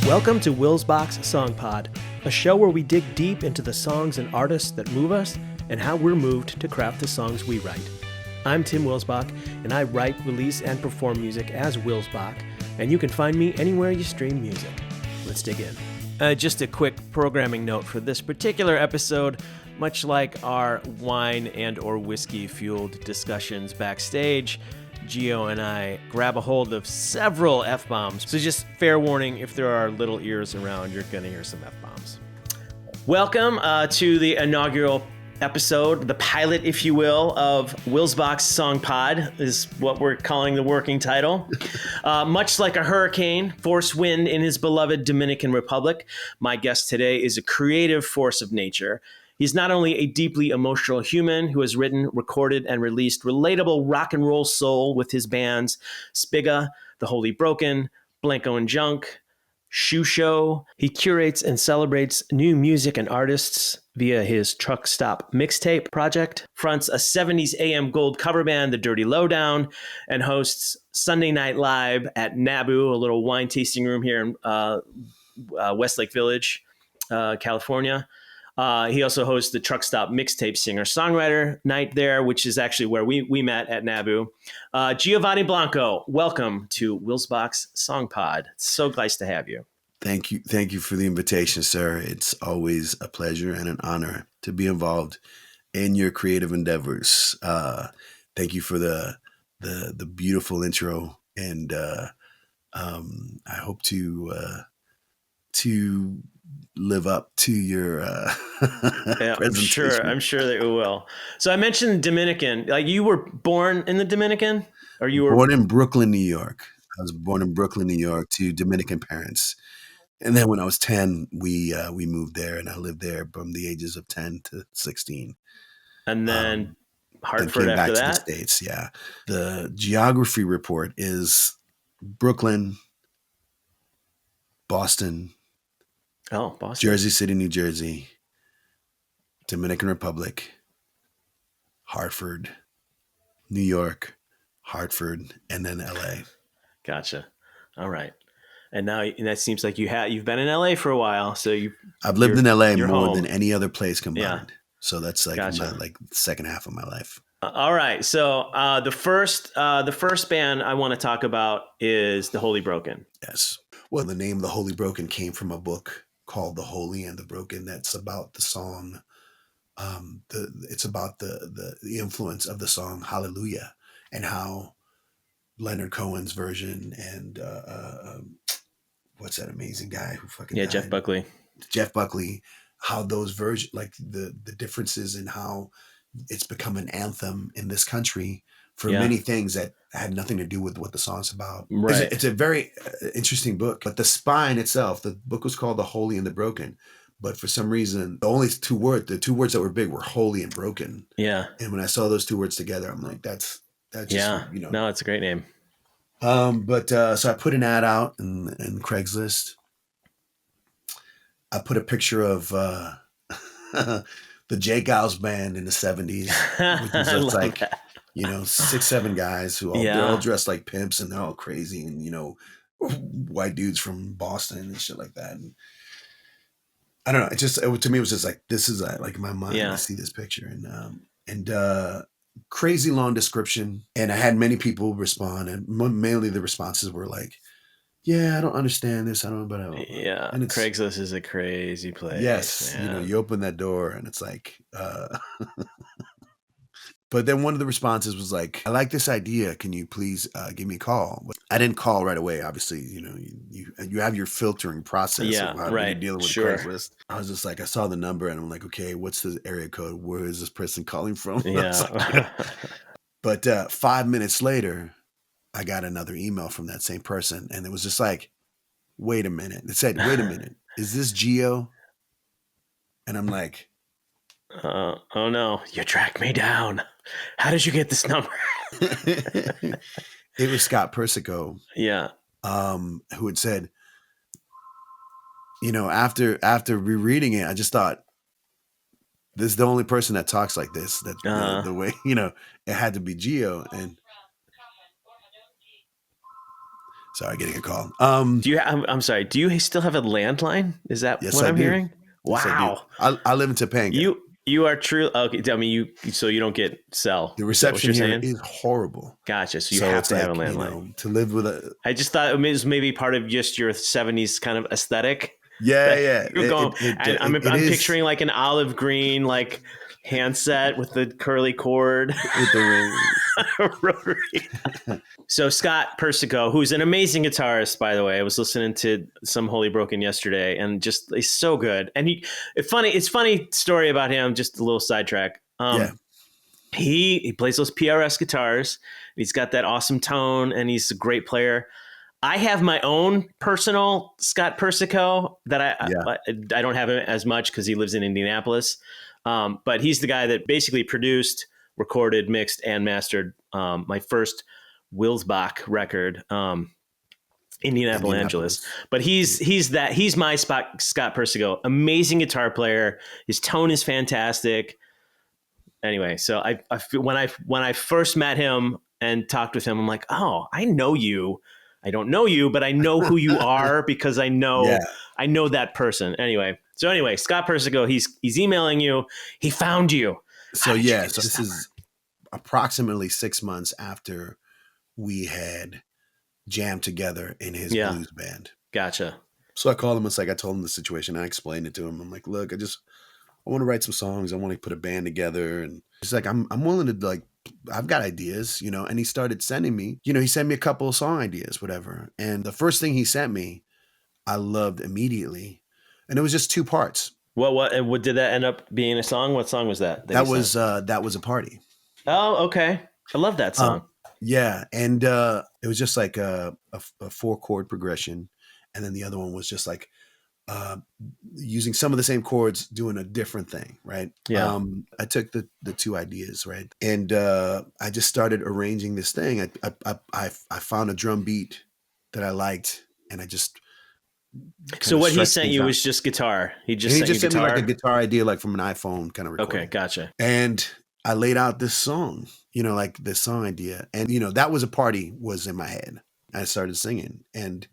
Welcome to Wils Bach's Song Pod, a show where we dig deep into the songs and artists that move us and how we're moved to craft the songs we write. I'm Tim Wils Bach, and I write, release, and perform music as Wils Bach, and you can find me anywhere you stream music. Let's dig in. Just a quick programming note for this particular episode. Much like our wine and or whiskey-fueled discussions backstage, Gio and I grab a hold of several F-bombs. So just fair warning, if there are little ears around, you're going to hear some F-bombs. Welcome to the inaugural episode, the pilot, if you will, of Wils Bach's Song Pod is what we're calling the working title. Much like a hurricane, force wind in his beloved Dominican Republic, my guest today is a creative force of nature. He's not only a deeply emotional human who has written, recorded, and released relatable rock and roll soul with his bands Spiga, The Holy Broken, Blanco and Junk, Shoe Show. He curates and celebrates new music and artists via his Truckstop Mixtape project, fronts a 70s AM gold cover band, The Dirty Lowdown, and hosts Sunday Night Live at Nabu, a little wine tasting room here in Westlake Village, California. He also hosts the Truckstop Mixtape singer-songwriter night there, which is actually where we met at Nabu. Giovanny Blanco, welcome to Wils Bach's Song Pod. It's so nice to have you. Thank you for the invitation, sir. It's always a pleasure and an honor to be involved in your creative endeavors. Thank you for the beautiful intro, and I hope to live up to your presentation. I'm sure that you will. So I mentioned Dominican. Like, you were born in the Dominican, or you were born in Brooklyn, New York. I was born in Brooklyn, New York, to Dominican parents, and then when I was 10, we moved there, and I lived there from the ages of 10 to 16. And then Hartford after that. To the States, yeah. The geography report is Brooklyn, Boston. Oh, Boston. Jersey City, New Jersey, Dominican Republic, Hartford, New York, Hartford, and then LA. Gotcha. All right. And now that seems like you've been in LA for a while. So I've lived in LA more home than any other place combined. Yeah. So that's like Gotcha. my second half of my life. All right. So the first band I want to talk about is The Holy Broken. Yes. Well, the name The Holy Broken came from a book called The Holy and the Broken. That's about the song. It's about the influence of the song Hallelujah, and how Leonard Cohen's version and what's that amazing guy who fucking died? Jeff Buckley, how those versions, like the differences in how it's become an anthem in this country for many things that had nothing to do with what the song's about. Right. It's a very interesting book, but the spine itself, the book was called The Holy and the Broken, but for some reason, the two words that were big were holy and broken. Yeah. And when I saw those two words together, I'm like, that's just, No, it's a great name. So I put an ad out in Craigslist. I put a picture of the J. Giles band in the 70s, which was like that. 6-7 guys who they're all dressed like pimps, and they're all crazy, and white dudes from Boston and shit like that. And I don't know. To me, it was just like, this is like in my mind. I see this picture, and crazy long description. And I had many people respond, and mainly the responses were like, "Yeah, I don't understand this. I don't know about it." Yeah, and Craigslist is a crazy place. Yes, man. You open that door, and it's like. But then one of the responses was like, "I like this idea. Can you please give me a call?" But I didn't call right away. Obviously, you have your filtering process of how you're dealing with Craigslist. I was just like, I saw the number, and I'm like, okay, what's the area code? Where is this person calling from? Yeah. But 5 minutes later, I got another email from that same person, and it was just like, wait a minute. It said, wait a minute, is this Gio? And I'm like, oh no, you tracked me down. How did you get this number? It was Scott Persico. Yeah. Who had said, after rereading it, I just thought, this is the only person that talks like this. That the way, it had to be Gio. And Sorry, getting a call. Do you? I'm sorry. Do you still have a landline? Is that Yes, what I I'm do. hearing? Yes, I do. Wow. I live in Topanga. You are true. Okay, I mean so you don't get cell. The Is that what reception you're here saying? is horrible. Gotcha. So you So have it's to have a like, landline. to live with a I just thought it was maybe part of just your 70s kind of aesthetic yeah, that yeah. you're going. And It I'm is picturing like an olive green like handset with the curly cord with the ring. rotary. So Scott Persico, who's an amazing guitarist, by the way, I was listening to some Holy Broken yesterday, and just he's so good. And it's funny story about him. Just a little sidetrack. Yeah. He plays those PRS guitars. He's got that awesome tone, and he's a great player. I have my own personal Scott Persico that Yeah. I don't have him as much because he lives in Indianapolis. But he's the guy that basically produced, recorded, mixed, and mastered my first Wils Bach record, Indianapolis. But he's my Scott Persico, amazing guitar player. His tone is fantastic. Anyway, so when I first met him and talked with him, I'm like, oh, I know you. I don't know you, but I know who you are because I know Yeah. that person. Anyway, Scott Persico, he's emailing you. He found you. So How did you yeah, get so this is approximately 6 months after we had jammed together in his blues band. Gotcha. So I called him. It's like I told him the situation. I explained it to him. I'm like, look, I want to write some songs. I want to put a band together. And he's like, I'm willing to, like, I've got ideas, and he started sending me, he sent me a couple of song ideas, whatever. And the first thing he sent me, I loved immediately. And it was just 2 parts. What did that end up being a song? What song was that? That was a party. Oh, okay. I love that song. Yeah. And it was just like a 4-chord progression. And then the other one was just like, using some of the same chords, doing a different thing, right? Yeah. I took the 2 ideas, right, and I just started arranging this thing. I found a drum beat that I liked, and I just so what he stretched sent things you out. was just guitar. He And just he sent just you sent me guitar. like a guitar idea, like from an iPhone kind of recording. Okay, gotcha. And I laid out this song, like this song idea, and that was a party was in my head. I started singing, and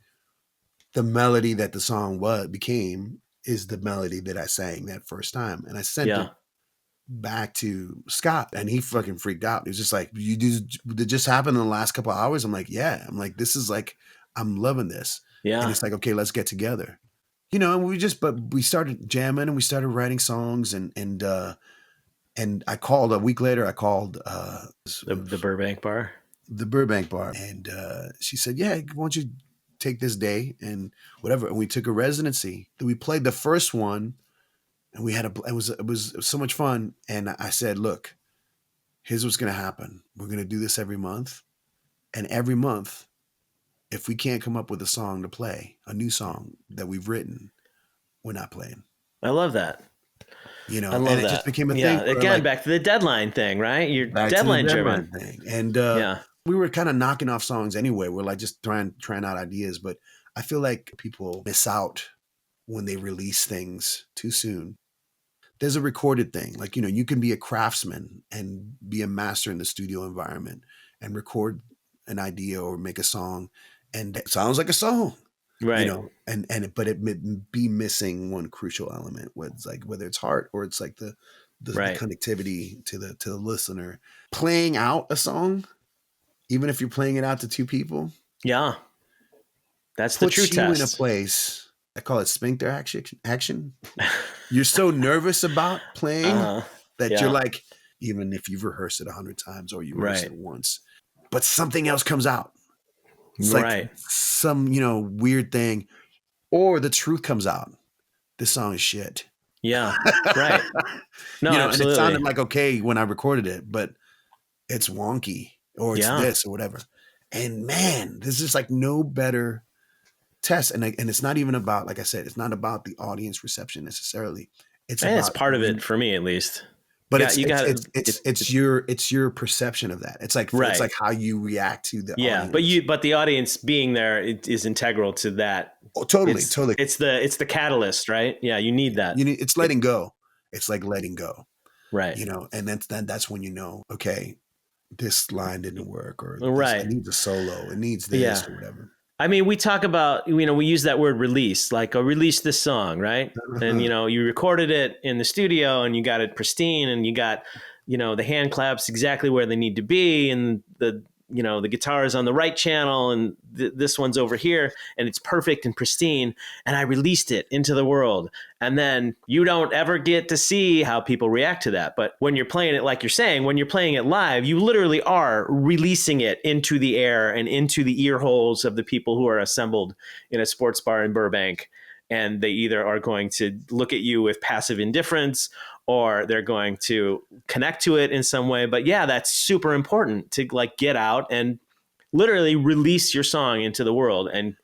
the melody that the song became is the melody that I sang that first time. And I sent it back to Scott, and he fucking freaked out. He was just like, did it just happen in the last couple of hours? I'm like, yeah. I'm like, this is like, I'm loving this. Yeah. And it's like, okay, let's get together. And we started jamming and we started writing songs, and I called a week later, the Burbank bar. The Burbank bar. And she said, yeah, why don't you take this day and whatever. And we took a residency. We played the first one, and it was so much fun. And I said, look, here's what's going to happen. We're going to do this every month. And every month, if we can't come up with a song to play, a new song that we've written, we're not playing. I love that. I love and it just became a thing. Again, back to the deadline thing, right? You're deadline driven thing. And we were kind of knocking off songs anyway. We're like just trying out ideas. But I feel like people miss out when they release things too soon. There's a recorded thing. Like, you can be a craftsman and be a master in the studio environment and record an idea or make a song, and it sounds like a song. Right. But it be missing one crucial element, whether it's heart or it's like the connectivity to the listener. Playing out a song, even if you're playing it out to 2 people. Yeah. That's the true test. Puts you in a place. I call it sphincter action. You're so nervous about playing that you're like, even if you've rehearsed it 100 times or you rehearsed it once, but something else comes out. It's like some, weird thing, or the truth comes out. This song is shit. Yeah. Right. No, absolutely. And it sounded like okay when I recorded it, but it's wonky or it's this or whatever. And man, there's just like no better test. And it's not even about, like I said, it's not about the audience reception necessarily. It's part of it for me, at least. But it's your perception of that. It's like it's like how you react to the audience. But the audience being there is integral to that. Oh, totally. It's the catalyst, right? Yeah, you need that. It's letting go. It's like letting go. Right. And that's when okay, this line didn't work, or right. it needs a solo, it needs this or whatever. I mean, we talk about, we use that word release, like, release this song, right? And, you recorded it in the studio and you got it pristine and you got, the hand claps exactly where they need to be. And the guitar is on the right channel and this one's over here and it's perfect and pristine. And I released it into the world. And then you don't ever get to see how people react to that. But when you're playing it, like you're saying, when you're playing it live, you literally are releasing it into the air and into the ear holes of the people who are assembled in a sports bar in Burbank. And they either are going to look at you with passive indifference or they're going to connect to it in some way. But yeah, that's super important to like get out and literally release your song into the world and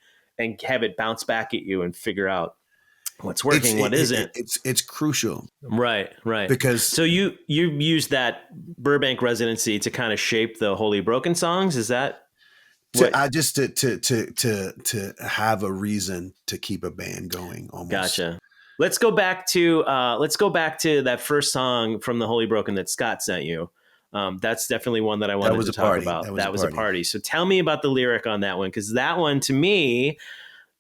have it bounce back at you and figure out what's working, what isn't. It's crucial. Right. Because so you use that Burbank residency to kind of shape the Holy Broken songs. Is that to have a reason to keep a band going almost. Gotcha. Let's go back to that first song from the Holy Broken that Scott sent you. That's definitely one that I wanted to talk about. That was a party. So tell me about the lyric on that one, because that one to me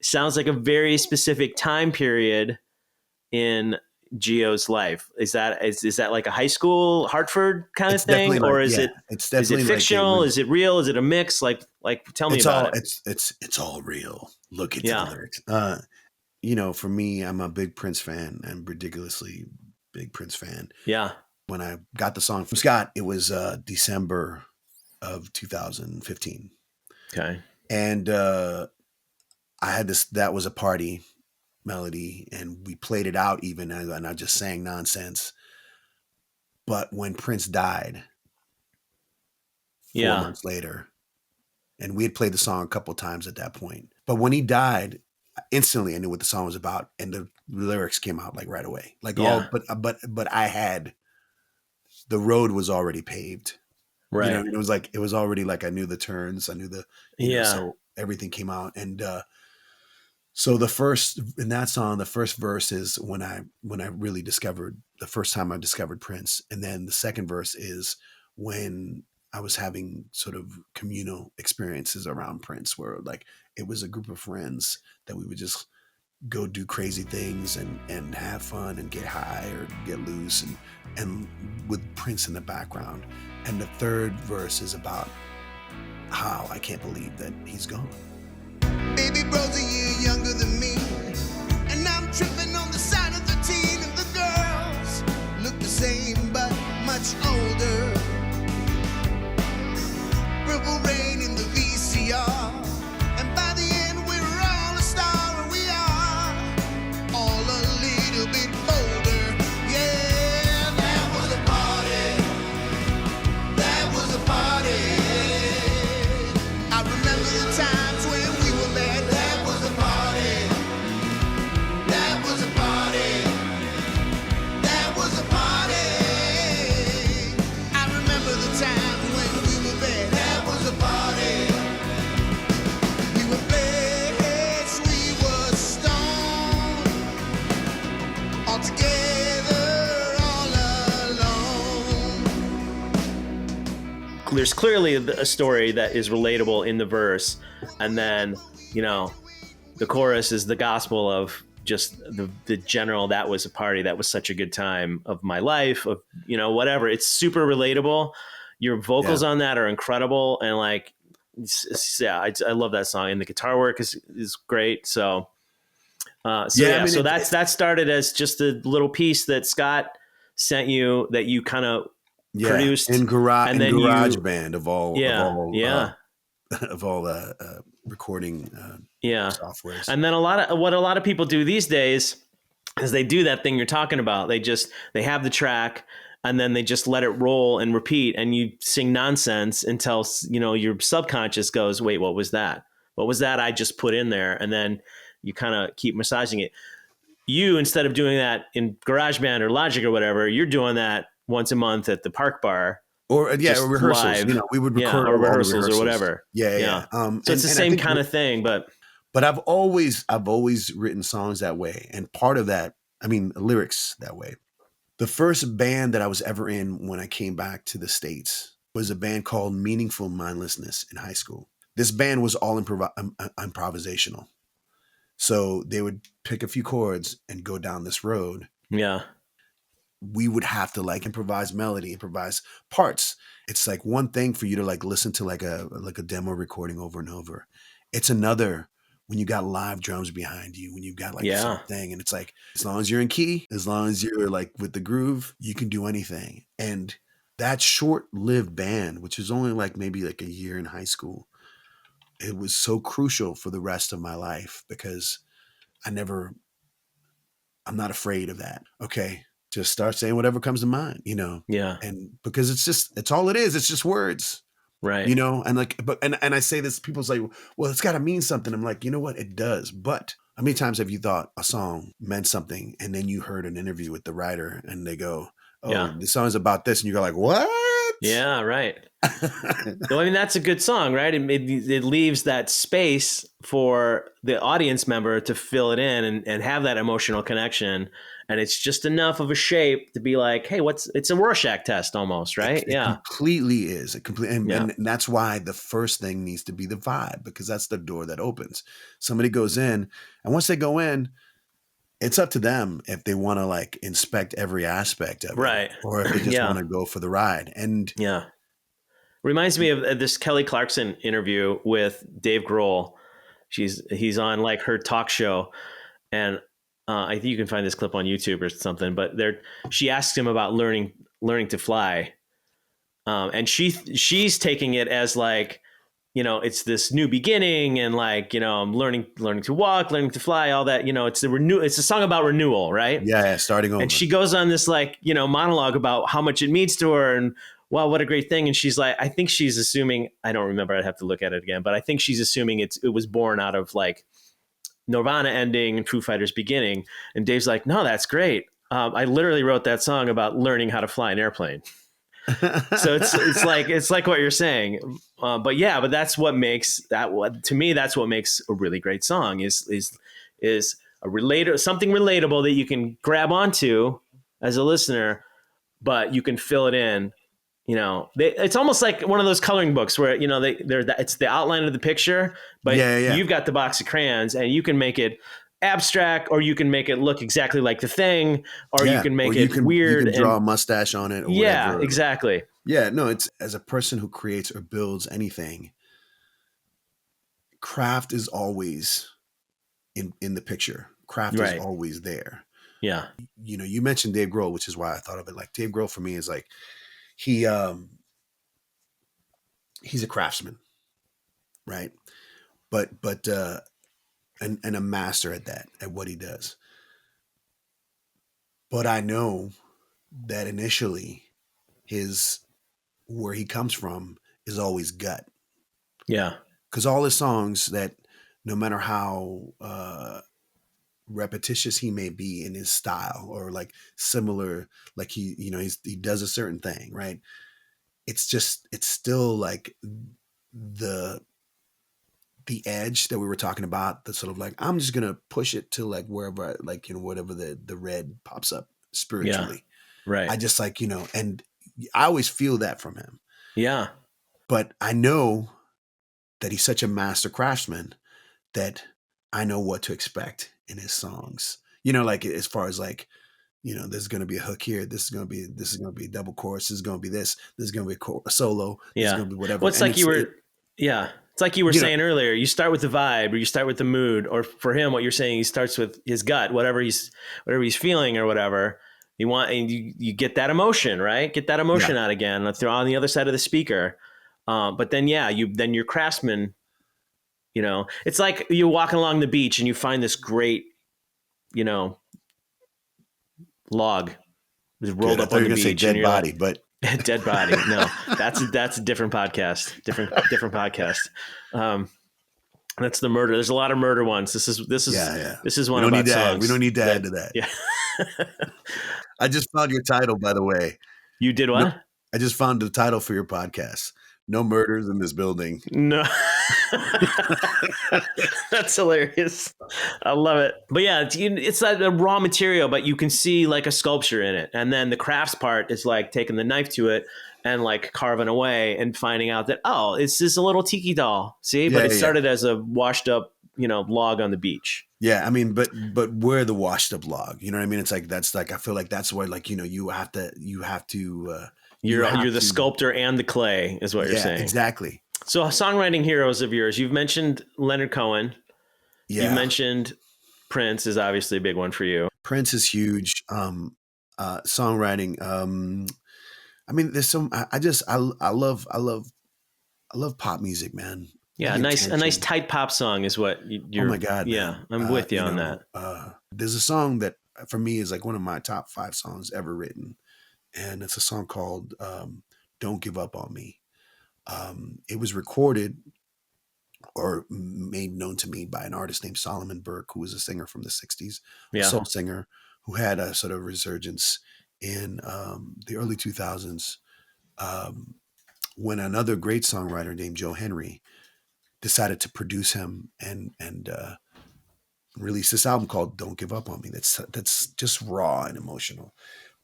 sounds like a very specific time period in Gio's life. Is that like a high school Hartford kind of thing, or is it fictional? Is it real? Is it a mix? Like tell me about it. It's all real. Look at the lyrics. For me, I'm a big Prince fan and ridiculously big Prince fan. Yeah. When I got the song from Scott, it was December of 2015. Okay. And I had that was a party melody and we played it out even and I just sang nonsense. But when Prince died 4 months later, and we had played the song a couple of times at that point, but when he died, instantly I knew what the song was about and the lyrics came out like right away. But I had, the road was already paved. Right. It was already like I knew the turns, I knew so everything came out. And so in that song, the first verse is when I really discovered, the first time I discovered Prince. And then the second verse is when I was having sort of communal experiences around Prince, where like it was a group of friends that we would just go do crazy things and have fun and get high or get loose and with Prince in the background. And the third verse is about how I can't believe that he's gone. Baby bro's a year younger than me, and I'm tripping on the side of the teen, and the girls look the same but much older. Purple rain in the VCR, and by the end we're all a star, and we are all a little bit bolder. Yeah, that was a party. That was a party. I remember the times when we were mad. That was a party. That was a party. That was a party. I remember the times when we were bad. That was a party. We were blessed, we were stoned, all together, all alone. There's clearly a story that is relatable in the verse, and then the chorus is the gospel of just the general, that was a party, that was such a good time of my life, of whatever. It's super relatable. Your vocals on that are incredible, and like I love that song, and the guitar work is great. So that started as just a little piece that Scott sent you that you kind of produced in GarageBand of all recording softwares. And then what a lot of people do these days is they do that thing you're talking about. They have the track and then they just let it roll and repeat, and you sing nonsense until your subconscious goes, wait, what was that? What was that I just put in there? And then you kind of keep massaging it. You, instead of doing that in GarageBand or Logic or whatever, you're doing that once a month at the Park Bar. Or rehearsals. Live. We would record or rehearsals or whatever. Yeah. So it's the same kind of thing, but I've always written songs that way, and part of that, lyrics that way. The first band that I was ever in when I came back to the States was a band called Meaningful Mindlessness in high school. This band was all improvisational. So they would pick a few chords and go down this road. Yeah. We would have to like improvise melody, improvise parts. It's like one thing for you to like listen to like a demo recording over and over. It's another when you got live drums behind you, when you've got like something, and it's like, as long as you're in key, as long as you're like with the groove, you can do anything. And that short-lived band, which is only like maybe like a year in high school, it was so crucial for the rest of my life because I'm not afraid of that. Okay. Just start saying whatever comes to mind, you know? Yeah. And because it's all it is. It's just words. Right. You know, and like, and I say this, people's like, well, it's got to mean something. I'm like, you know what? It does. But how many times have you thought a song meant something and then you heard an interview with the writer and they go, oh, the song is about this. And you go like, what? Yeah, right. So, I mean, that's a good song, right? It leaves that space for the audience member to fill it in and have that emotional connection. And it's just enough of a shape to be like, hey, it's a Rorschach test almost, right? It completely is. And that's why the first thing needs to be the vibe, because that's the door that opens. Somebody goes in, and once they go in, it's up to them if they want to like inspect every aspect of it, or if they just want to go for the ride. And reminds me of this Kelly Clarkson interview with Dave Grohl. He's on like her talk show, and I think you can find this clip on YouTube or something. But she asks him about learning to fly, and she's taking it as like, you know, it's this new beginning, and like, you know, I'm learning to walk, learning to fly, all that. You know, it's a song about renewal, right? Yeah, starting over. And she goes on this like, you know, monologue about how much it means to her and wow, what a great thing. And she's like, I think she's assuming, I don't remember, I'd have to look at it again, but I think she's assuming it was born out of like Nirvana ending and Foo Fighters beginning. And Dave's like, no, that's great. I literally wrote that song about learning how to fly an airplane. So it's like what you're saying. But that's what makes to me, that's what makes a really great song is something relatable that you can grab onto as a listener, but you can fill it in. You know, it's almost like one of those coloring books where, you know, it's the outline of the picture, but you've got the box of crayons and you can make it abstract, or you can make it look exactly like the thing, or you can make it weird. You can draw a mustache on it. Or whatever. Yeah, exactly. Yeah, no, it's as a person who creates or builds anything, craft is always in the picture. Craft is always there. Yeah. You know, you mentioned Dave Grohl, which is why I thought of it. Like Dave Grohl for me is like, he's a craftsman, right? But and a master at that, at what he does. But I know that initially where he comes from is always gut. Yeah. Because all his songs, that no matter how repetitious he may be in his style, or like similar, like he does a certain thing, right? It's still like the edge that we were talking about, the sort of like, I'm just gonna push it to like wherever, like, you know, whatever the red pops up spiritually. Yeah. Right. I just like, you know, and I always feel that from him. Yeah. But I know that he's such a master craftsman that I know what to expect in his songs. You know, like as far as like, you know, there's going to be a hook here. This is going to be a double chorus. This is going to be this. This is going to be a solo. This is going to be whatever. Well, it's like it's like you were saying earlier. You start with the vibe, or you start with the mood, or for him, what you're saying, he starts with his gut, whatever he's feeling or whatever. And you get that emotion, right? Get that emotion out again. Let's throw on the other side of the speaker. But then, your craftsman, you know, it's like you're walking along the beach and you find this great, you know, log just rolled up on the beach. Say dead body, but dead body. No, that's a different podcast. Different podcast. That's the murder. There's a lot of murder ones. This is one about songs. We don't need to add to that. Yeah. I just found your title, by the way. You did what? I just found the title for your podcast. No murders in this building. No. That's hilarious. I love it. But yeah, it's like the raw material, but you can see like a sculpture in it. And then the crafts part is like taking the knife to it and like carving away and finding out that, oh, it's just a little tiki doll. See, but it started as a washed up, log on the beach. Yeah, I mean, but we're the washed up log. You know what I mean? It's like that's like I feel like that's where like you have to you're the sculptor and the clay is what you're saying. Exactly. So songwriting heroes of yours, you've mentioned Leonard Cohen. Yeah. You mentioned Prince is obviously a big one for you. Prince is huge. Songwriting. I mean, there's some. I love pop music, man. Yeah, a nice tight pop song is what you're. Oh my God! Yeah, man. I'm with you on that. There's a song that for me is like one of my top 5 songs ever written, and it's a song called "Don't Give Up on Me." It was recorded or made known to me by an artist named Solomon Burke, who was a singer from the 60s, a soul singer who had a sort of resurgence in the early 2000s when another great songwriter named Joe Henry decided to produce him and release this album called "Don't Give Up on Me." That's just raw and emotional.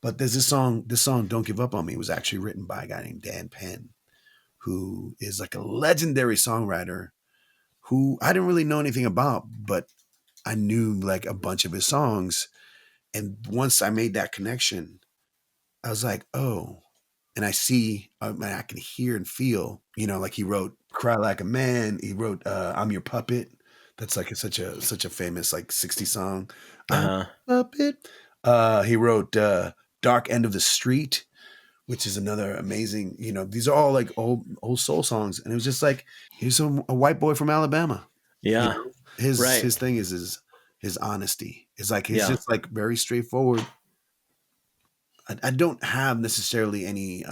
But there's this song, "Don't Give Up on Me" was actually written by a guy named Dan Penn, who is like a legendary songwriter who I didn't really know anything about, but I knew like a bunch of his songs. And once I made that connection, I was like, oh, and I see, and I can hear and feel, like he wrote "Cry Like a Man." He wrote "I'm Your Puppet." That's like such a famous like 60s song. I'm a puppet. He wrote "Dark End of the Street," which is another amazing, these are all like old soul songs. And it was just like, he's a white boy from Alabama. Yeah. His thing is his honesty. It's like, he's just like very straightforward. I don't have necessarily any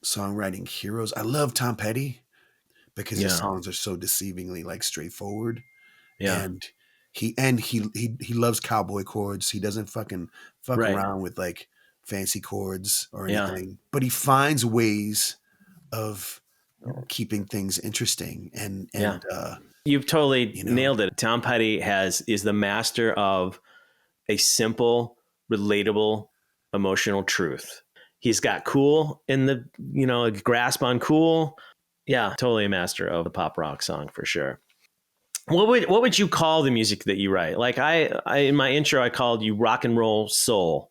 songwriting heroes. I love Tom Petty because his songs are so deceivingly like straightforward. Yeah. And he loves cowboy chords. He doesn't fuck around with like fancy chords or anything, but he finds ways of keeping things interesting and you've totally nailed it. Tom Petty is the master of a simple, relatable, emotional truth. He's got cool in the, a grasp on cool. Yeah, totally a master of the pop rock song for sure. What would you call the music that you write? Like I in my intro, I called you rock and roll soul.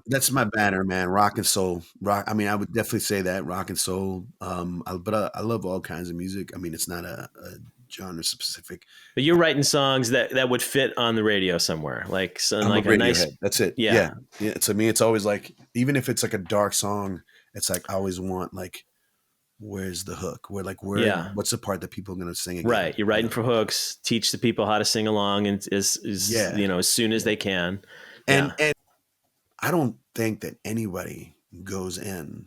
That's my banner, man. Rock and soul. Rock. I mean, I would definitely say that rock and soul. But I love all kinds of music. I mean, it's not a genre specific. But you're writing songs that would fit on the radio somewhere, like a nice. That's it. Yeah. To me, it's always like, even if it's like a dark song, it's like I always want like, where's the hook? What's the part that people are going to sing again? Right. You're writing for hooks. Teach the people how to sing along, and as soon as they can. And I don't think that anybody goes in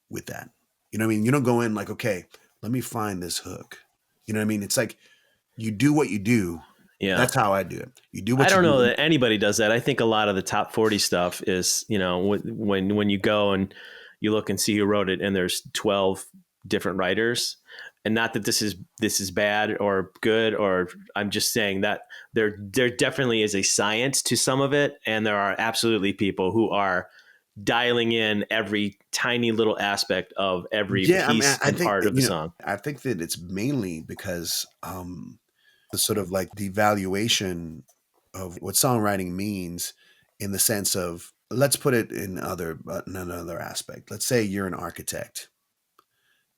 with that. You know what I mean? You don't go in like, okay, let me find this hook. You know what I mean? It's like you do what you do. Yeah. That's how I do it. You do what you do. I don't know that anybody does that. I think a lot of the top 40 stuff is, when you go and you look and see who wrote it, and there's 12 different writers. And not that this is bad or good, or I'm just saying that there definitely is a science to some of it. And there are absolutely people who are dialing in every tiny little aspect of every piece and part of the song. I think that it's mainly because the sort of like devaluation of what songwriting means, in the sense of, let's put it in another aspect. Let's say you're an architect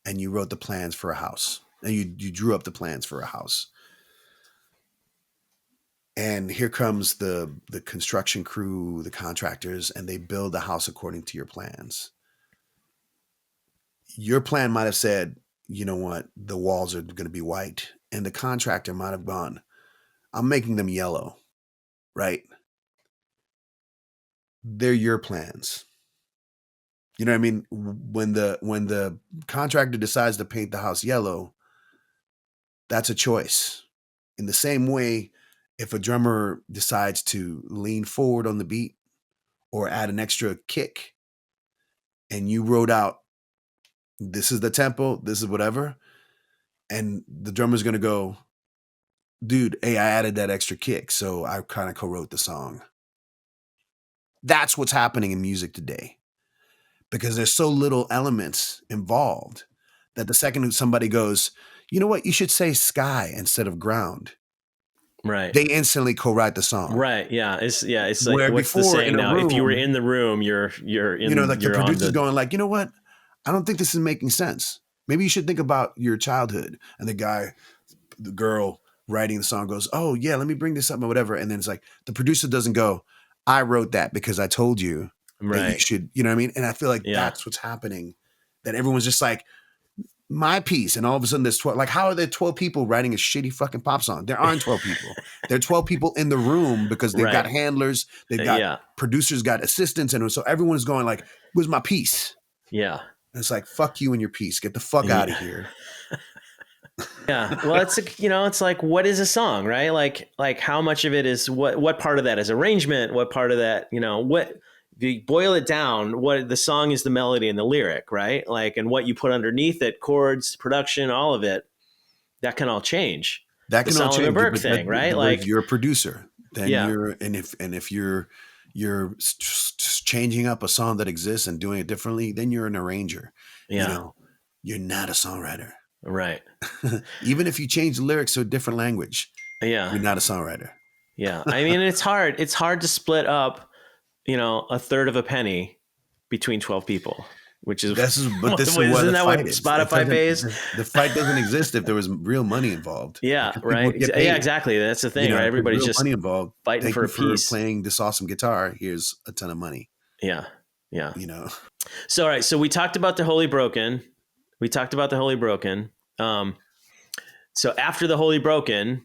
and you wrote the plans for a house, and you drew up the plans for a house. And here comes the construction crew, the contractors, and they build the house according to your plans. Your plan might have said, you know what, the walls are going to be white. And the contractor might have gone, I'm making them yellow, right? They're your plans. You know what I mean? When the contractor decides to paint the house yellow, that's a choice. In the same way, if a drummer decides to lean forward on the beat or add an extra kick, and you wrote out This is the tempo, this is whatever. And the drummer's going to go, dude, hey, I added that extra kick. So I kind of co-wrote the song. That's what's happening in music today because there's so little elements involved that the second somebody goes, you know what, you should say sky instead of ground. Right. They instantly co-write the song. Right. Yeah. It's Where like, what's the before saying in a now? If you were room, in the room, you're in, you know, like the you're on producer's the, going like, you know what? I don't think this is making sense. Maybe you should think about your childhood. And the girl writing the song goes, oh yeah, let me bring this up or whatever. And then it's like, the producer doesn't go, I wrote that because I told you that you right. should, you know what I mean? And I feel like Yeah. that's what's happening, that everyone's just like, my piece. And all of a sudden there's 12, like, how are there 12 people writing a shitty fucking pop song? There aren't 12 people. There are 12 people in the room because they've got Right. handlers, they've got Yeah. producers, got assistants. And so everyone's going like, where's my piece? Yeah. And it's like, fuck you and your piece. Get the fuck out of here. Yeah. Well, it's like, it's like, what is a song, right? Like how much of it is what part of that is arrangement? What part of that, what, if you boil it down, what the song is, the melody and the lyric, right? Like, and what you put underneath it, chords, production, all of it, that can all change. That The can all Solomon change. Burke thing, right? But Like, if you're a producer, then yeah. if you're changing up a song that exists and doing it differently, then you're an arranger. Yeah. You're not a songwriter. Right. Even if you change the lyrics to a different language, Yeah. you're not a songwriter. Yeah. I mean, it's hard. It's hard to split up, a third of a penny between 12 people, which is isn't that what Spotify pays? The fight doesn't exist if there was real money involved. Yeah. Right. Yeah, exactly. That's the thing, right? Everybody's just money involved. fighting for a piece. Playing this awesome guitar. Here's a ton of money. Yeah. Yeah. So, all right. So we talked about the Holy Broken. So after the Holy Broken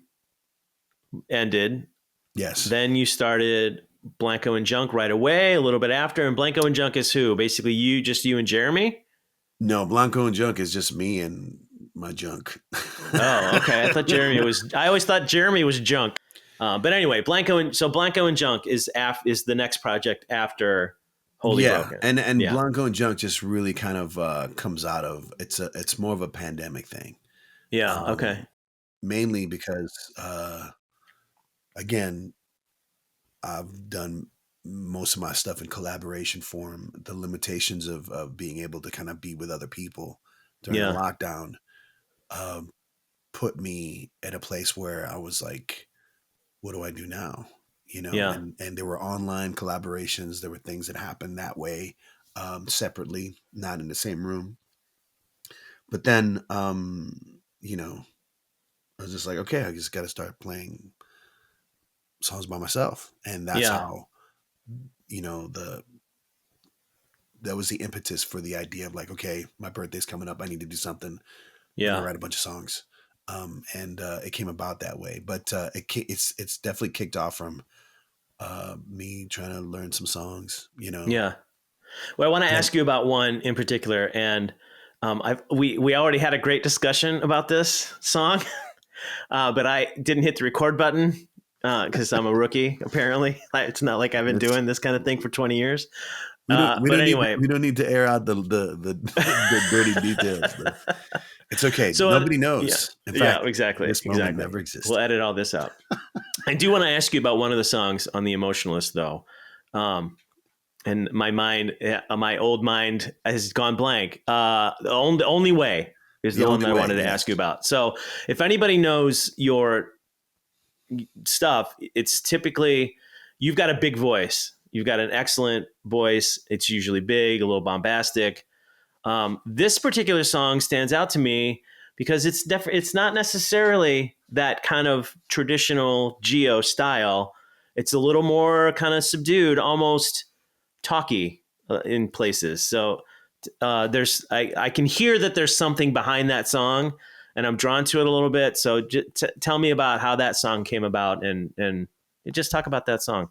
ended, yes, then you started Blanco and Junk right away, a little bit after. And Blanco and Junk is who? Basically you and Jeremy? No, Blanco and Junk is just me and my junk. Oh, okay. I always thought Jeremy was Junk. But anyway, Blanco and Junk is the next project after Holy Broken. And Blanco and Junk just really kind of comes out of, it's more of a pandemic thing. Yeah. Okay. Mainly because, again, I've done most of my stuff in collaboration form. The limitations of being able to kind of be with other people during the lockdown put me at a place where I was like, what do I do now? And there were online collaborations. There were things that happened that way, separately, not in the same room. But then, I was just like, okay, I just got to start playing songs by myself. And that's how, that was the impetus for the idea of like, okay, my birthday's coming up. I need to do something. I write a bunch of songs. And it came about that way, but it's definitely kicked off from me trying to learn some songs, Yeah. Well, I want to ask you about one in particular, and we already had a great discussion about this song, but I didn't hit the record button because I'm a rookie. Apparently, it's not like I've been doing this kind of thing for 20 years. We don't need to air out the dirty details. It's okay. So nobody knows. Yeah, In fact, exactly. This moment never exists. We'll edit all this out. I do want to ask you about one of the songs on The Emotionalist, though. And my old mind has gone blank. The only way is the one that I wanted to ask you about. So if anybody knows your stuff, it's typically, you've got a big voice. You've got an excellent voice. It's usually big, a little bombastic. This particular song stands out to me because it's not necessarily that kind of traditional Geo style. It's a little more kind of subdued, almost talky in places. So I can hear that there's something behind that song, and I'm drawn to it a little bit. So tell me about how that song came about, and just talk about that song.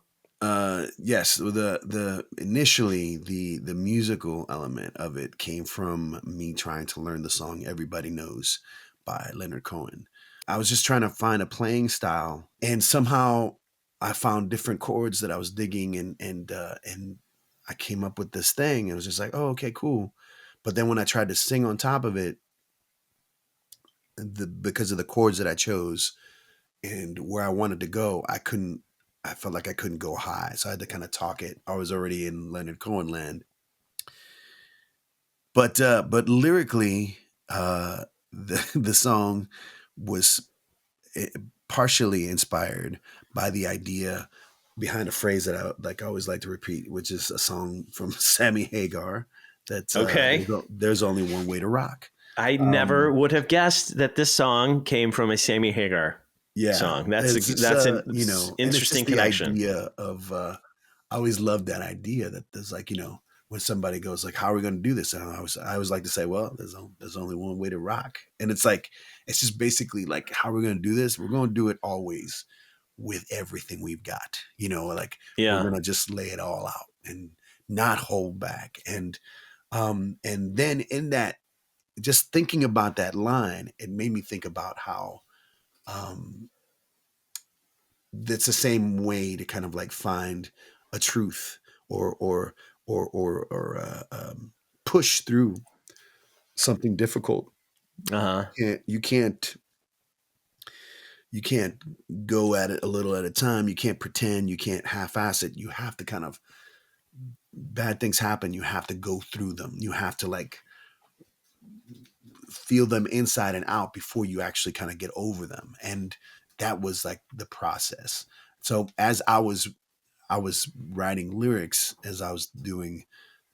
Yes, the initially the musical element of it came from me trying to learn the song "Everybody Knows" by Leonard Cohen. I was just trying to find a playing style, and somehow I found different chords that I was digging, and I came up with this thing. It was just like, oh, okay, cool. But then when I tried to sing on top of it, because of the chords that I chose and where I wanted to go, I felt like I couldn't go high. So I had to kind of talk it. I was already in Leonard Cohen land. But lyrically, the song was partially inspired by the idea behind a phrase that I always like to repeat, which is a song from Sammy Hagar. That's Okay. There's only one way to rock. I never would have guessed that this song came from a Sammy Hagar song. That's an interesting connection. The idea of I always loved that idea that there's like, when somebody goes like, how are we going to do this? And I always like to say, well, there's only one way to rock. And it's like, it's just basically like, how are we going to do this? We're going to do it always with everything we've got, we're going to just lay it all out and not hold back. And then in that, just thinking about that line, it made me think about how, that's the same way to kind of like find a truth or push through something difficult. You can't go at it a little at a time. You can't pretend. You can't half-ass it. You have to kind of, bad things happen. You have to go through them. You have to like feel them inside and out before you actually kind of get over them. And that was like the process. So as I was writing lyrics, as I was doing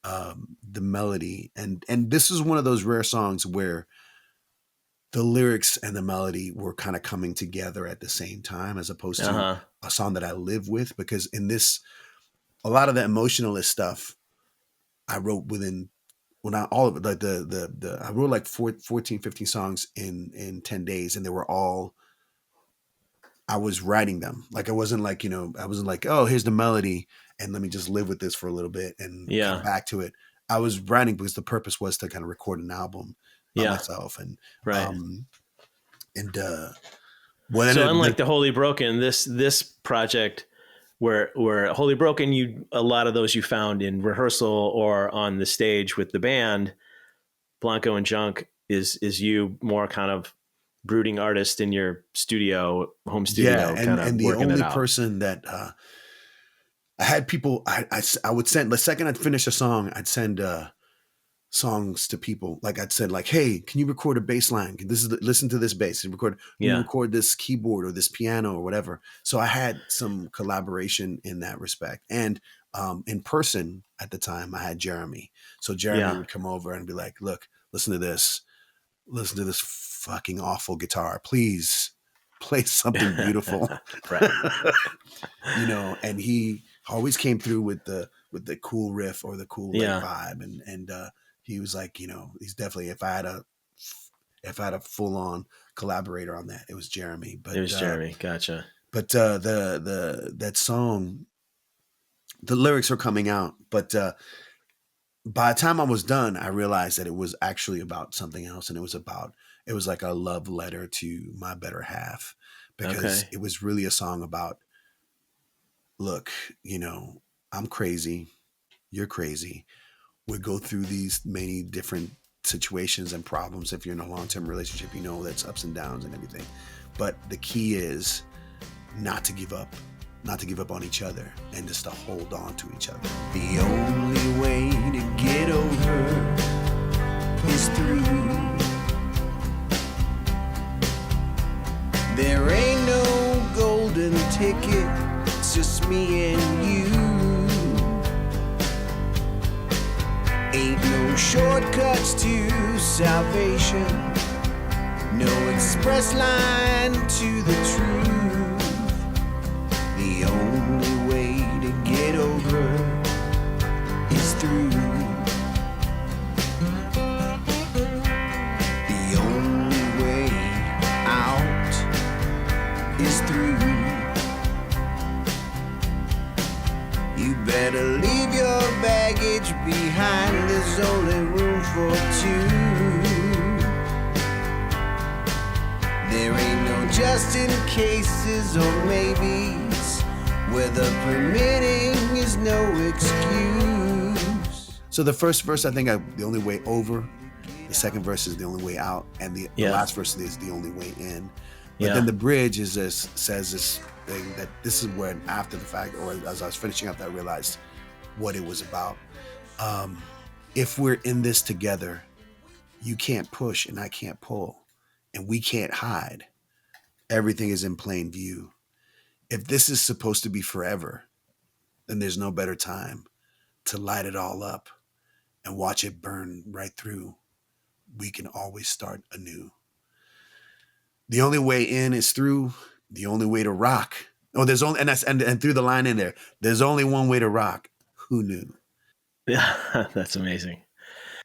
the melody, and this is one of those rare songs where the lyrics and the melody were kind of coming together at the same time, as opposed to a song that I live with, because in this, a lot of the emotionalist stuff I wrote within, not all of it, like I wrote like 14, 15 songs in 10 days, and they were all, I was writing them. Like, I wasn't like, oh, here's the melody and let me just live with this for a little bit and come back to it. I was writing because the purpose was to kind of record an album by myself. And, so unlike the Holy Broken, this project where Holy Broken, a lot of those you found in rehearsal or on the stage with the band. Blanco and Junk is you more kind of brooding artist in your home studio. And the only person that I had people, I would send, the second I'd finish a song, I'd send songs to people. Like I'd said, like, hey, can you record a bass line? Listen to this bass and record this keyboard or this piano or whatever. So I had some collaboration in that respect. And in person at the time, I had Jeremy. So Jeremy would come over and be like, look, listen to this fucking awful guitar. Please play something beautiful. And he always came through with the cool riff or the cool vibe. And he was like, he's definitely, if I had a full on collaborator on that, it was Jeremy. But it was Jeremy. Gotcha. But that song, the lyrics were coming out, but by the time I was done, I realized that it was actually about something else. And it was like a love letter to my better half, because it was really a song about, look, I'm crazy. You're crazy. We go through these many different situations and problems. If you're in a long-term relationship, that's ups and downs and everything. But the key is not to give up on each other and just to hold on to each other. The only way to get over is through. There ain't no golden ticket, it's just me and you. Ain't no shortcuts to salvation, no express line to the truth. The only way to get over is through. The only way out is through. You better leave your baggage behind, there's only room for two. There ain't no just in cases or maybes, where the permitting is no excuse. So the first verse, I think, the only way over. The second verse is the only way out, and the last verse is the only way in. But then the bridge says this thing that this is when, after the fact, or as I was finishing up, I realized what it was about. If we're in this together, you can't push and I can't pull, and we can't hide. Everything is in plain view. If this is supposed to be forever, then there's no better time to light it all up and watch it burn right through. We can always start anew. The only way in is through. The only way to rock. Oh, there's only, and through the line in there, there's only one way to rock. Who knew? Yeah, that's amazing.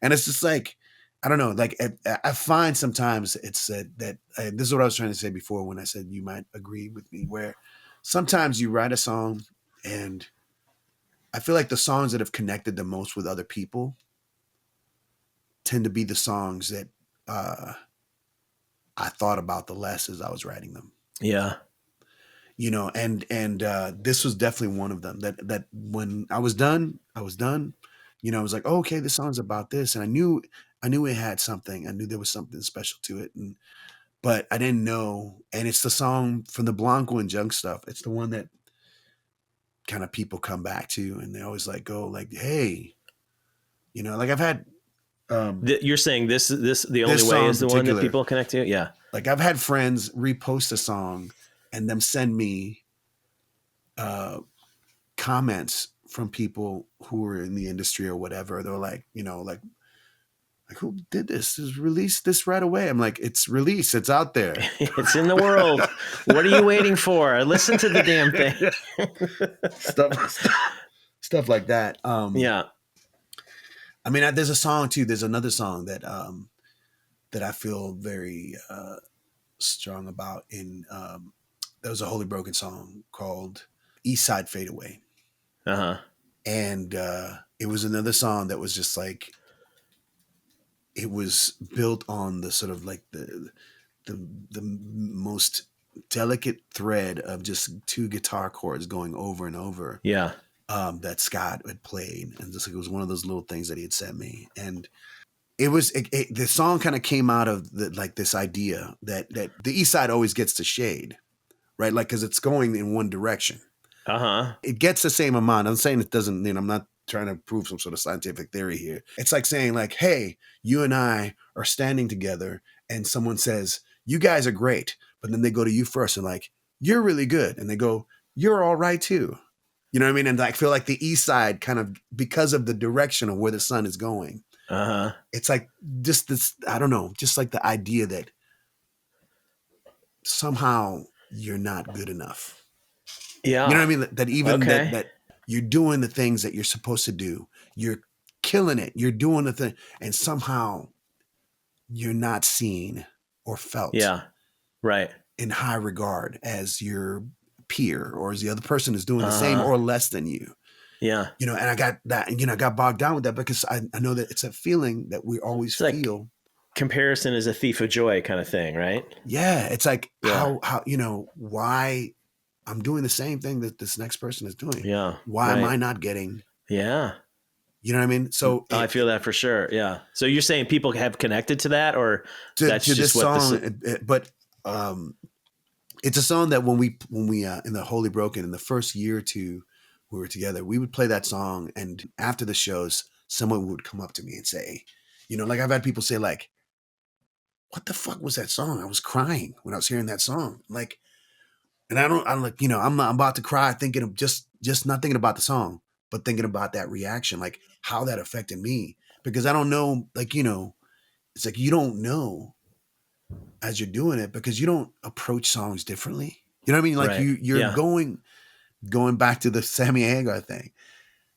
And it's just like, I don't know, like I find sometimes it's that this is what I was trying to say before when I said you might agree with me, where sometimes you write a song and I feel like the songs that have connected the most with other people tend to be the songs that I thought about the less as I was writing them. Yeah. You know, and this was definitely one of them that when I was done, you know, I was like, oh, okay, this song's about this. And I knew it had something. I knew there was something special to it. But I didn't know. And it's the song from the Blanco and Junk stuff. It's the one that kind of people come back to, and they always like go like, hey, you know, like I've had, you're saying this the only way is the one that people connect to? Yeah. Like I've had friends repost a song and them send me comments from people who are in the industry or whatever. They're like, you know, like who did this? Just release this right away. I'm like, it's released. It's out there. It's in the world. What are you waiting for? Listen to the damn thing. Stuff like that. Yeah. I mean, there's a song too. There's another song that I feel very strong about. There was a Holy Broken song called East Side Fade Away. Uh-huh. And it was another song that was just like, it was built on the sort of like the most delicate thread of just two guitar chords going over and over. Yeah. That Scott had played, and just like it was one of those little things that he had sent me, and the song kind of came out of this idea that the East Side always gets the shade, right? Like because it's going in one direction. Uh-huh. It gets the same amount. I'm saying it doesn't. You know, I'm not trying to prove some sort of scientific theory here. It's like saying like, hey, you and I are standing together, and someone says you guys are great, but then they go to you first and like you're really good, and they go you're all right too. You know what I mean? And I feel like the East Side kind of, because of the direction of where the sun is going, it's like just this, I don't know, just like the idea that somehow you're not good enough. Yeah. You know what I mean? That even that you're doing the things that you're supposed to do. You're killing it. You're doing the thing. And somehow you're not seen or felt in high regard as your peer or as the other person is doing the same or less than you. Yeah. You know, and I got that, you know, I got bogged down with that because I know that it's a feeling that we always feel. Like comparison is a thief of joy kind of thing, right? Yeah. It's like how, you know, why I'm doing the same thing that this next person is doing. Yeah. Why am I not getting? Yeah. You know what I mean? So I feel that for sure. Yeah. So you're saying people have connected to that, or that's to just this what song, but it's a song that when we in the Holy Broken, in the first year or two we were together, we would play that song, and after the shows, someone would come up to me and say, you know, like I've had people say like, what the fuck was that song? I was crying when I was hearing that song. Like, and I'm like, you know, I'm about to cry thinking of just not thinking about the song, but thinking about that reaction, like how that affected me. Because I don't know, like, you know, it's like you don't know as you're doing it because you don't approach songs differently. You know what I mean? Like you're going back to the Sammy Hagar thing.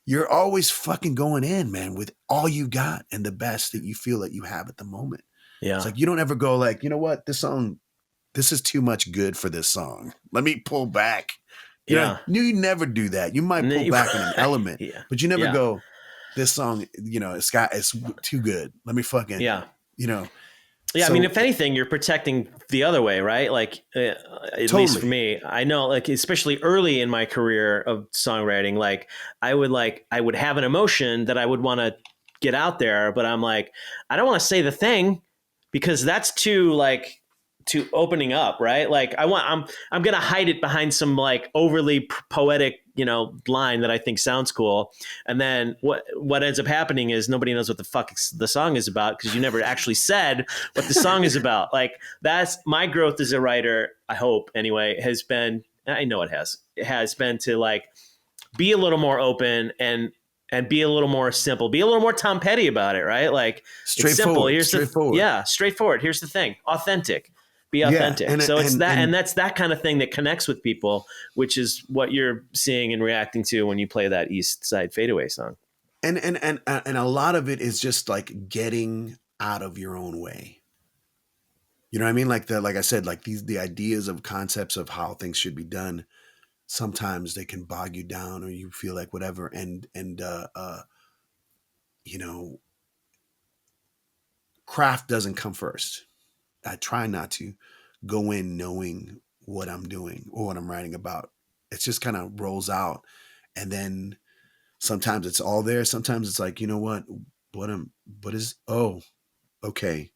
You're always fucking going in, man, with all you got and the best that you feel that you have at the moment. Yeah. It's like you don't ever go like, you know what, this is too much good for this song. Let me pull back. You know, you never do that. You might pull back in an element, but you never go, this song, you know, it's too good. Let me fucking, you know. Yeah, so, I mean, if anything, you're protecting the other way, right? Like, at least for me, I know, like, especially early in my career of songwriting, like, I would have an emotion that I would want to get out there, but I'm like, I don't want to say the thing because that's too opening up, right? Like I'm going to hide it behind some like overly poetic, line that I think sounds cool. And then what ends up happening is nobody knows what the fuck the song is about because you never actually said what the song is about. Like that's my growth as a writer, I hope anyway, has been, I know it has been to like be a little more open and be a little more simple, be a little more Tom Petty about it, right? Like it's simple. Straightforward. Here's the thing. Authentic. Be authentic. Yeah, so it's that, and that's that kind of thing that connects with people, which is what you're seeing and reacting to when you play that East Side Fadeaway song. And a lot of it is just like getting out of your own way. You know what I mean? Like I said, like the ideas of concepts of how things should be done. Sometimes they can bog you down, or you feel like whatever. And craft doesn't come first. I try not to go in knowing what I'm doing or what I'm writing about. It just kind of rolls out. And then sometimes it's all there. Sometimes it's like, you know what okay.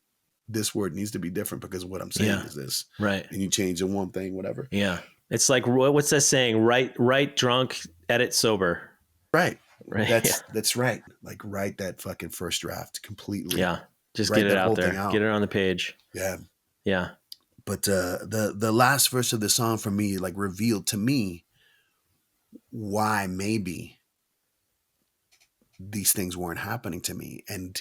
This word needs to be different because what I'm saying is this. Right. And you change the one thing, whatever. Yeah. It's like, what's that saying? Write drunk, edit sober. Right. Right. That's right. Like write that fucking first draft completely. Yeah. Just get it out there. Get it on the page. Yeah. Yeah. But the last verse of the song for me, like revealed to me why maybe these things weren't happening to me. And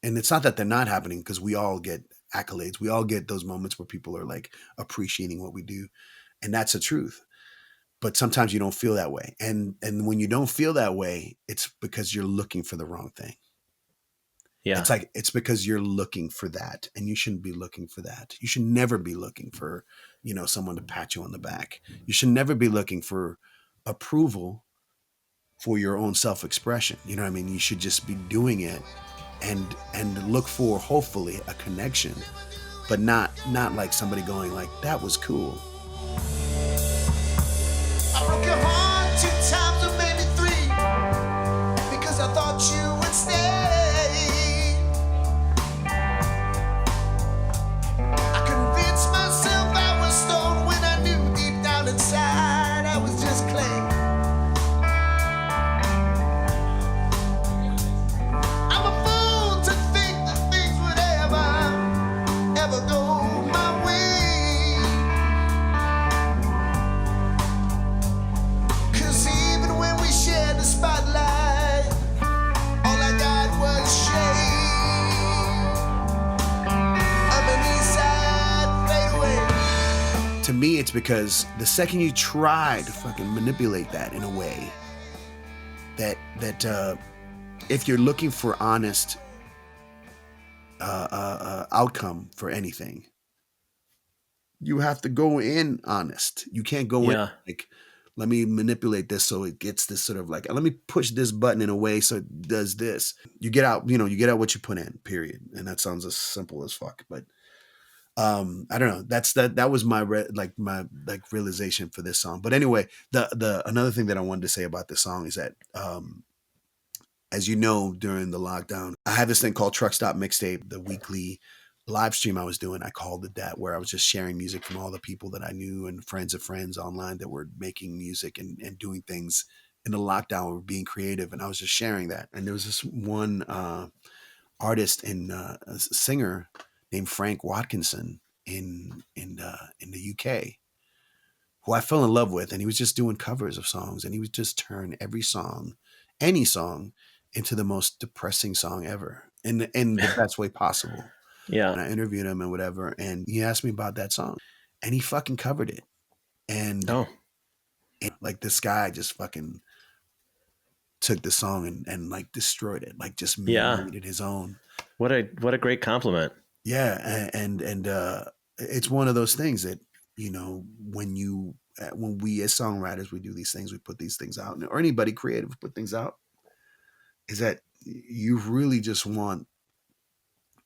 it's not that they're not happening because we all get accolades. We all get those moments where people are like appreciating what we do. And that's the truth. But sometimes you don't feel that way. And when you don't feel that way, it's because you're looking for the wrong thing. Yeah. It's because you're looking for that, and you shouldn't be looking for that. You should never be looking for, someone to pat you on the back. You should never be looking for approval for your own self-expression. You know what I mean? You should just be doing it and look for hopefully a connection, but not like somebody going like, that was cool. I broke your heart 2 times or maybe 3 because I thought you would stay. I convinced myself I was stone when I knew deep down inside I was just clay. I'm a fool to think that things would ever go my way. Shared the spotlight, all I got was shade of an East Side fadeaway. To me, it's because the second you try to fucking manipulate that in a way that if you're looking for honest outcome for anything, you have to go in honest. You can't go in like, let me manipulate this so it gets this sort of like, let me push this button in a way so it does this. You get out what you put in, period. And that sounds as simple as fuck. But I don't know. That was my realization for this song. But anyway, the another thing that I wanted to say about this song is that as you know, during the lockdown, I had this thing called Truckstop Mixtape, the weekly live stream I was doing. I called it that, where I was just sharing music from all the people that I knew and friends of friends online that were making music and doing things in the lockdown, were being creative. And I was just sharing that. And there was this one artist and a singer named Frank Watkinson in the UK, who I fell in love with. And he was just doing covers of songs, and he would just turn any song into the most depressing song ever in the best way possible. Yeah. And I interviewed him and whatever, and he asked me about that song, and he fucking covered it. And like this guy just fucking took the song and like destroyed it, like just made it his own. What a great compliment. Yeah. And it's one of those things that, when we as songwriters, we do these things, we put these things out, or anybody creative put things out, is that you really just want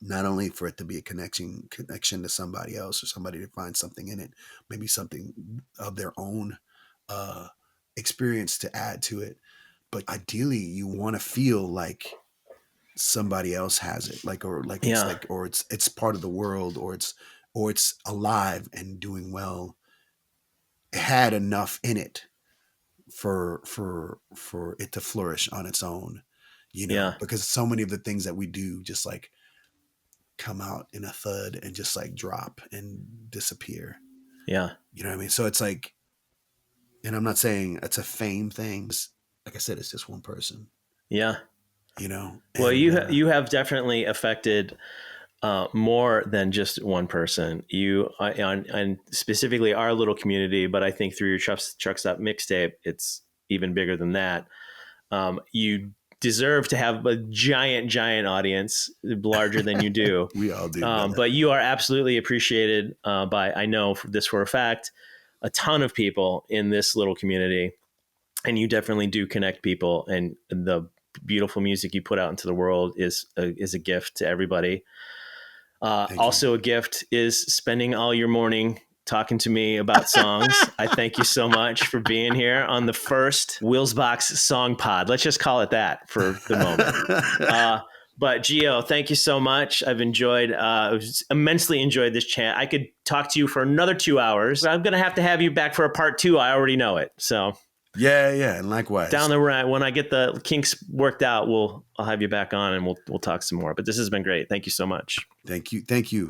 not only for it to be a connection to somebody else, or somebody to find something in it, maybe something of their own experience to add to it, but ideally you want to feel like somebody else has it, like, or like it's like, or it's part of the world, or it's alive and doing well. It had enough in it for it to flourish on its own, because so many of the things that we do just like come out in a thud and just like drop and disappear. Yeah. You know what I mean? So it's like, and I'm not saying it's a fame thing. Like I said, it's just one person. Yeah. Well, you have definitely affected more than just one person. And specifically our little community, but I think through your Truckstop Mixtape, it's even bigger than that. You deserve to have a giant audience, larger than you do. We all do. But you are absolutely appreciated by, I know this for a fact, a ton of people in this little community. And you definitely do connect people, and the beautiful music you put out into the world is a gift to everybody. Also, a gift is spending all your morning talking to me about songs. I thank you so much for being here on the first Wils Bach Song Pod. Let's just call it that for the moment. But Gio, thank you so much. I've immensely enjoyed this chat. I could talk to you for another 2 hours. I'm going to have you back for a part 2. I already know it. So yeah. And likewise, down the road, when I get the kinks worked out, I'll have you back on and we'll talk some more. But this has been great. Thank you so much. Thank you.